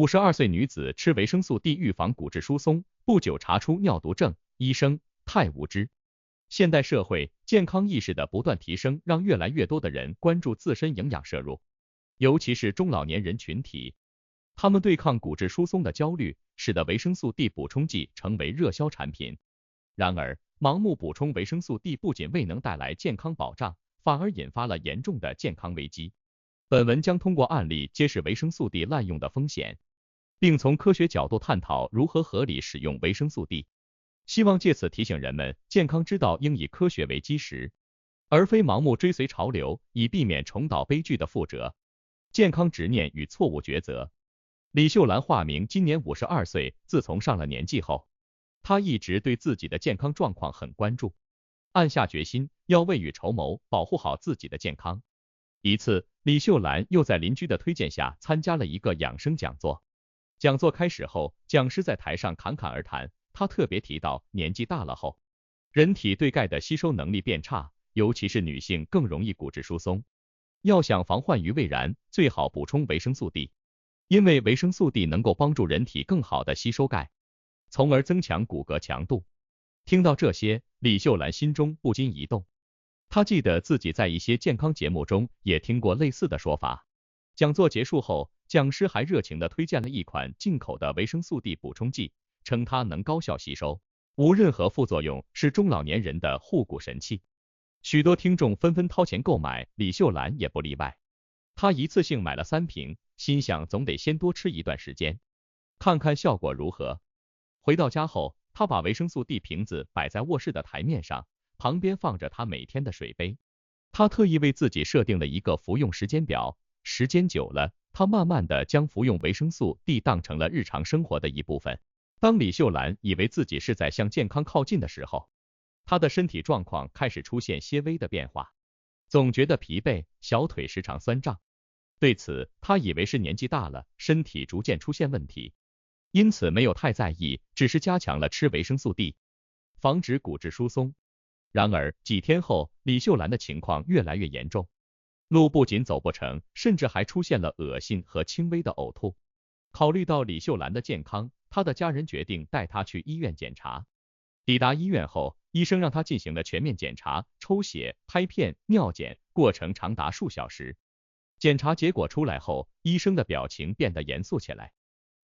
52岁女子吃维生素 D 预防骨质疏松，不久查出尿毒症，医生太无知。现代社会健康意识的不断提升，让越来越多的人关注自身营养摄入，尤其是中老年人群体，他们对抗骨质疏松的焦虑，使得维生素 D 补充剂成为热销产品。然而，盲目补充维生素 D 不仅未能带来健康保障，反而引发了严重的健康危机。本文将通过案例揭示维生素 D 滥用的风险，并从科学角度探讨如何合理使用维生素 D。希望借此提醒人们，健康之道应以科学为基石，而非盲目追随潮流，以避免重蹈悲剧的覆辙。健康执念与错误抉择。李秀兰化名，今年52岁，自从上了年纪后，她一直对自己的健康状况很关注，暗下决心要未雨绸缪，保护好自己的健康。一次，李秀兰又在邻居的推荐下参加了一个养生讲座。讲座开始后，讲师在台上侃侃而谈，他特别提到，年纪大了后，人体对钙的吸收能力变差，尤其是女性更容易骨质疏松。要想防患于未然，最好补充维生素 D， 因为维生素 D 能够帮助人体更好的吸收钙，从而增强骨骼强度。听到这些，李秀兰心中不禁一动。她记得自己在一些健康节目中也听过类似的说法。讲座结束后，讲师还热情地推荐了一款进口的维生素 D 补充剂，称它能高效吸收，无任何副作用，是中老年人的护骨神器。许多听众纷纷掏钱购买，李秀兰也不例外。她一次性买了3瓶，心想总得先多吃一段时间，看看效果如何。回到家后，她把维生素 D 瓶子摆在卧室的台面上，旁边放着她每天的水杯。她特意为自己设定了一个服用时间表，时间久了，她慢慢的将服用维生素 D 当成了日常生活的一部分。当李秀兰以为自己是在向健康靠近的时候，她的身体状况开始出现些微的变化，总觉得疲惫，小腿时常酸胀。对此，她以为是年纪大了，身体逐渐出现问题，因此没有太在意，只是加强了吃维生素 D， 防止骨质疏松。然而几天后，李秀兰的情况越来越严重，路不仅走不成，甚至还出现了恶心和轻微的呕吐。考虑到李秀兰的健康，她的家人决定带她去医院检查。抵达医院后，医生让她进行了全面检查，抽血、拍片、尿检，过程长达数小时。检查结果出来后，医生的表情变得严肃起来。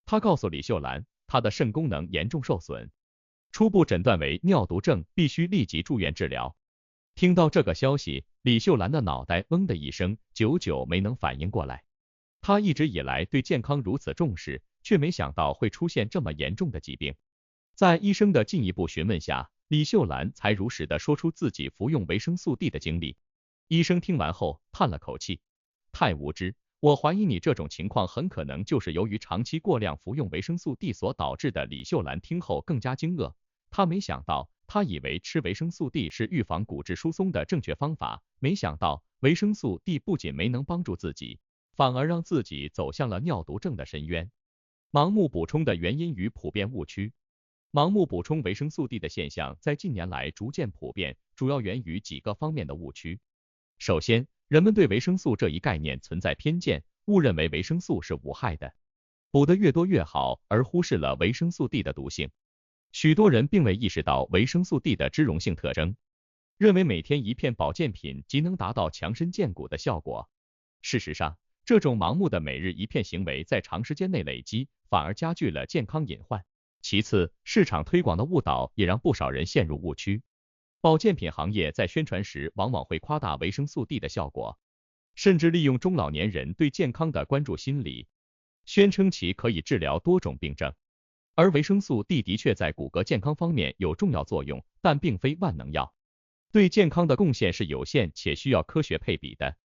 他告诉李秀兰，她的肾功能严重受损，初步诊断为尿毒症，必须立即住院治疗。听到这个消息，李秀兰的脑袋嗡的一声，久久没能反应过来。她一直以来对健康如此重视，却没想到会出现这么严重的疾病。在医生的进一步询问下，李秀兰才如实的说出自己服用维生素 D 的经历。医生听完后叹了口气，太无知，我怀疑你这种情况很可能就是由于长期过量服用维生素 D 所导致的。李秀兰听后更加惊愕，她没想到，她以为吃维生素 D 是预防骨质疏松的正确方法，没想到维生素 D 不仅没能帮助自己，反而让自己走向了尿毒症的深渊。盲目补充的原因与普遍误区。盲目补充维生素 D 的现象在近年来逐渐普遍，主要源于几个方面的误区。首先，人们对维生素这一概念存在偏见，误认为维生素是无害的，补得越多越好，而忽视了维生素 D 的毒性。许多人并未意识到维生素 D 的脂溶性特征，认为每天一片保健品即能达到强身健骨的效果。事实上，这种盲目的每日一片行为在长时间内累积，反而加剧了健康隐患。其次，市场推广的误导也让不少人陷入误区。保健品行业在宣传时往往会夸大维生素 D 的效果，甚至利用中老年人对健康的关注心理，宣称其可以治疗多种病症。而维生素 D 的确在骨骼健康方面有重要作用，但并非万能药，对健康的贡献是有限且需要科学配比的。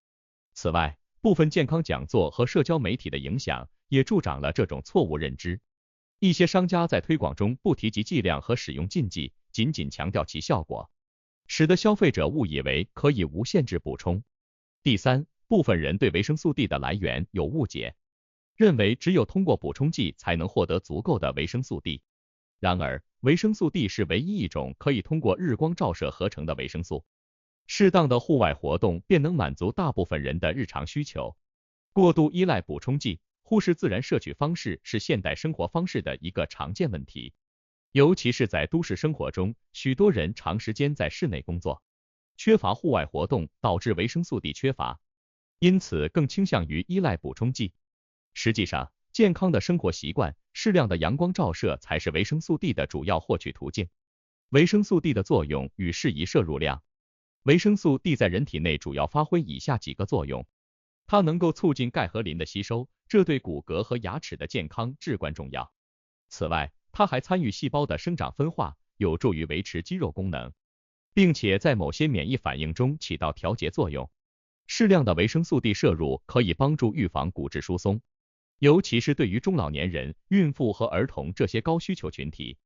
此外，部分健康讲座和社交媒体的影响也助长了这种错误认知。一些商家在推广中不提及剂量和使用禁忌，仅仅强调其效果，使得消费者误以为可以无限制补充。第三，部分人对维生素 D 的来源有误解，认为只有通过补充剂才能获得足够的维生素 D。然而，维生素 D 是唯一一种可以通过日光照射合成的维生素，适当的户外活动便能满足大部分人的日常需求。过度依赖补充剂忽视自然摄取方式是现代生活方式的一个常见问题，尤其是在都市生活中，许多人长时间在室内工作，缺乏户外活动，导致维生素 D 缺乏，因此更倾向于依赖补充剂。实际上，健康的生活习惯，适量的阳光照射才是维生素 D 的主要获取途径。维生素 D 的作用与适宜摄入量。维生素 D 在人体内主要发挥以下几个作用。它能够促进钙和磷的吸收，这对骨骼和牙齿的健康至关重要。此外，它还参与细胞的生长分化，有助于维持肌肉功能，并且在某些免疫反应中起到调节作用。适量的维生素 D 摄入可以帮助预防骨质疏松，尤其是对于中老年人、孕妇和儿童这些高需求群体。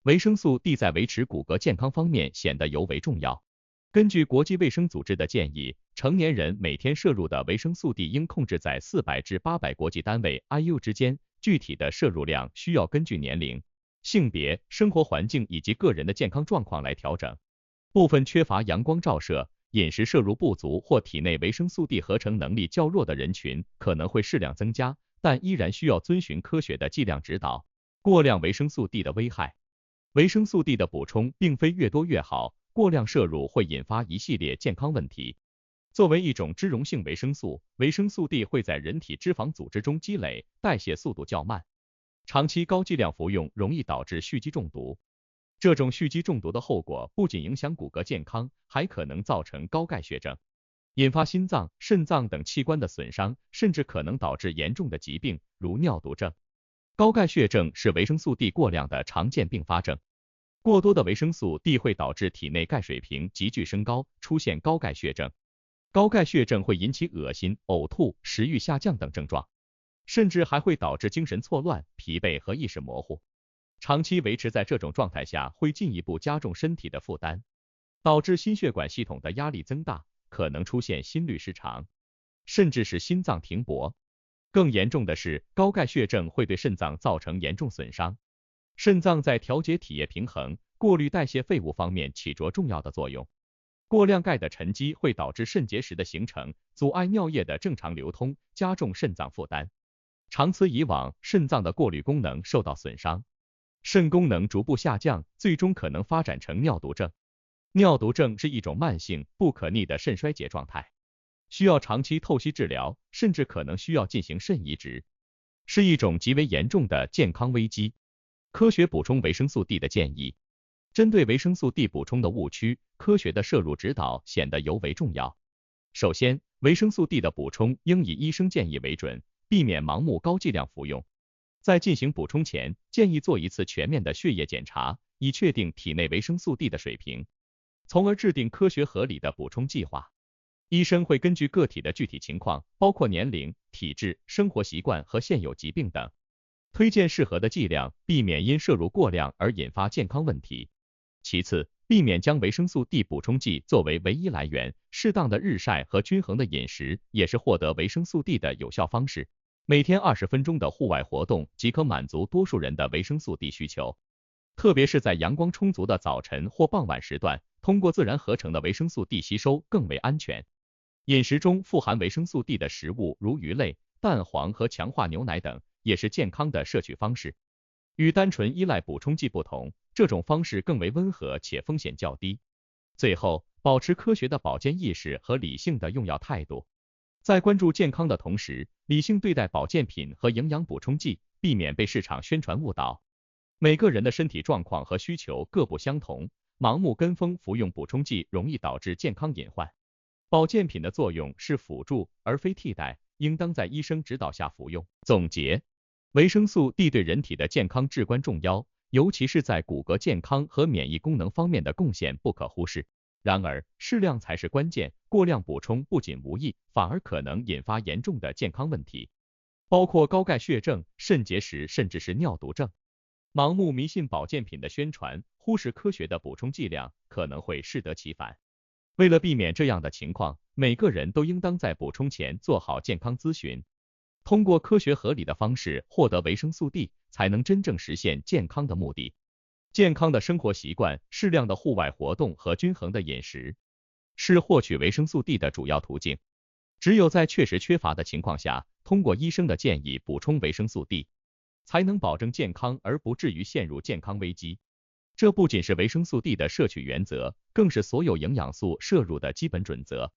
维生素 D 在维持骨骼健康方面显得尤为重要。根据国际卫生组织的建议，成年人每天摄入的维生素 D 应控制在400至800国际单位 IU 之间，具体的摄入量需要根据年龄、性别、生活环境以及个人的健康状况来调整。部分缺乏阳光照射、饮食摄入不足或体内维生素 D 合成能力较弱的人群可能会适量增加，但依然需要遵循科学的剂量指导。过量维生素 D 的危害。维生素 D 的补充并非越多越好，过量摄入会引发一系列健康问题。作为一种脂溶性维生素，维生素 D 会在人体脂肪组织中积累，代谢速度较慢。长期高剂量服用容易导致蓄积中毒。这种蓄积中毒的后果不仅影响骨骼健康，还可能造成高钙血症，引发心脏、肾脏等器官的损伤，甚至可能导致严重的疾病，如尿毒症。高钙血症是维生素 D 过量的常见并发症。过多的维生素 D 会导致体内钙水平急剧升高，出现高钙血症。高钙血症会引起恶心、呕吐、食欲下降等症状，甚至还会导致精神错乱、疲惫和意识模糊。长期维持在这种状态下，会进一步加重身体的负担，导致心血管系统的压力增大，可能出现心律失常，甚至使心脏停搏。更严重的是，高钙血症会对肾脏造成严重损伤。肾脏在调节体液平衡、过滤代谢废物方面起着重要的作用。过量钙的沉积会导致肾结石的形成，阻碍尿液的正常流通，加重肾脏负担。长此以往，肾脏的过滤功能受到损伤，肾功能逐步下降，最终可能发展成尿毒症。尿毒症是一种慢性、不可逆的肾衰竭状态，需要长期透析治疗，甚至可能需要进行肾移植，是一种极为严重的健康危机。科学补充维生素 D 的建议。针对维生素 D 补充的误区，科学的摄入指导显得尤为重要。首先，维生素 D 的补充应以医生建议为准，避免盲目高剂量服用。在进行补充前，建议做一次全面的血液检查，以确定体内维生素 D 的水平，从而制定科学合理的补充计划。医生会根据个体的具体情况，包括年龄、体质、生活习惯和现有疾病等，推荐适合的剂量，避免因摄入过量而引发健康问题。其次，避免将维生素 D 补充剂作为唯一来源，适当的日晒和均衡的饮食也是获得维生素 D 的有效方式。每天20分钟的户外活动即可满足多数人的维生素 D 需求，特别是在阳光充足的早晨或傍晚时段，通过自然合成的维生素 D 吸收更为安全。饮食中富含维生素 D 的食物如鱼类、蛋黄和强化牛奶等，也是健康的摄取方式。与单纯依赖补充剂不同，这种方式更为温和且风险较低。最后，保持科学的保健意识和理性的用药态度，在关注健康的同时，理性对待保健品和营养补充剂，避免被市场宣传误导。每个人的身体状况和需求各不相同，盲目跟风服用补充剂容易导致健康隐患。保健品的作用是辅助而非替代，应当在医生指导下服用。总结，维生素 D 对人体的健康至关重要，尤其是在骨骼健康和免疫功能方面的贡献不可忽视。然而，适量才是关键，过量补充不仅无益，反而可能引发严重的健康问题，包括高钙血症、肾结石，甚至是尿毒症。盲目迷信保健品的宣传，忽视科学的补充剂量，可能会适得其反。为了避免这样的情况，每个人都应当在补充前做好健康咨询，通过科学合理的方式获得维生素 D， 才能真正实现健康的目的。健康的生活习惯、适量的户外活动和均衡的饮食，是获取维生素 D 的主要途径。只有在确实缺乏的情况下，通过医生的建议补充维生素 D， 才能保证健康而不至于陷入健康危机。这不仅是维生素 D 的摄取原则，更是所有营养素摄入的基本准则。